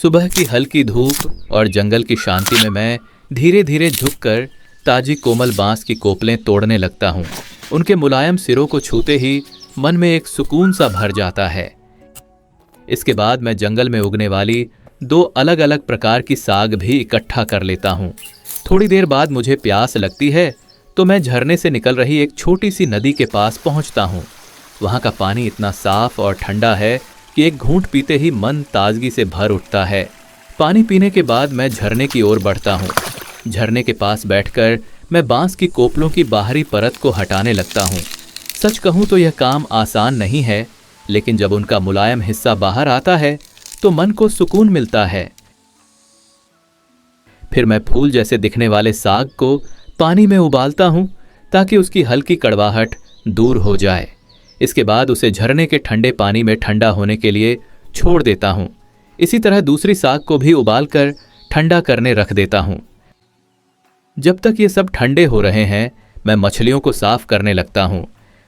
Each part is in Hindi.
सुबह की हल्की धूप और जंगल की शांति में मैं धीरे धीरे झुककर ताजी कोमल बांस की कोपलें तोड़ने लगता हूँ। उनके मुलायम सिरों को छूते ही मन में एक सुकून सा भर जाता है। इसके बाद मैं जंगल में उगने वाली 2 अलग अलग प्रकार की साग भी इकट्ठा कर लेता हूँ। थोड़ी देर बाद मुझे प्यास लगती है तो मैं झरने से निकल रही एक छोटी सी नदी के पास पहुँचता हूँ। वहाँ का पानी इतना साफ और ठंडा है कि एक घूंट पीते ही मन ताजगी से भर उठता है। पानी पीने के बाद मैं झरने की ओर बढ़ता हूँ। झरने के पास बैठकर मैं बांस की कोपलों की बाहरी परत को हटाने लगता हूँ। सच कहूँ तो यह काम आसान नहीं है, लेकिन जब उनका मुलायम हिस्सा बाहर आता है तो मन को सुकून मिलता है। फिर मैं फूल जैसे दिखने वाले साग को पानी में उबालता हूँ ताकि उसकी हल्की कड़वाहट दूर हो जाए। इसके बाद उसे झरने के ठंडे पानी में ठंडा होने के लिए छोड़ देता हूँ। इसी तरह दूसरी साग को भी उबालकर ठंडा करने रख देता हूँ। जब तक ये सब ठंडे हो रहे हैं मैं मछलियों को साफ करने लगता हूँ।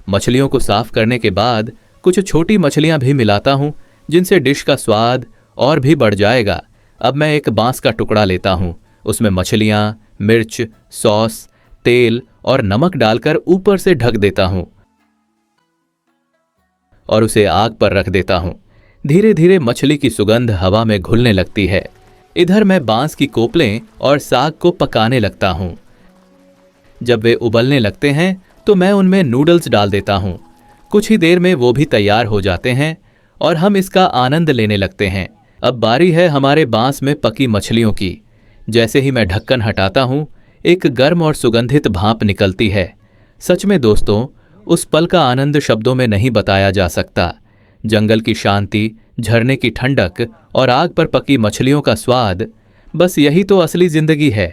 मछलियों को साफ करने के बाद कुछ छोटी मछलियाँ भी मिलाता हूँ जिनसे डिश का स्वाद और भी बढ़ जाएगा। अब मैं एक बांस का टुकड़ा लेता हूँ, उसमें मछलियाँ, मिर्च, सॉस, तेल और नमक डालकर ऊपर से ढक देता हूँ और उसे आग पर रख देता हूँ। धीरे धीरे मछली की सुगंध हवा में घुलने लगती है। इधर मैं बांस की कोपलें और साग को पकाने लगता हूँ। जब वे उबलने लगते हैं तो मैं उनमें नूडल्स डाल देता हूँ। कुछ ही देर में वो भी तैयार हो जाते हैं और हम इसका आनंद लेने लगते हैं। अब बारी है हमारे बांस में पकी मछलियों की। जैसे ही मैं ढक्कन हटाता हूँ एक गर्म और सुगंधित भाप निकलती है। सच में दोस्तों, उस पल का आनंद शब्दों में नहीं बताया जा सकता। जंगल की शांति, झरने की ठंडक और आग पर पकी मछलियों का स्वाद, बस यही तो असली जिंदगी है।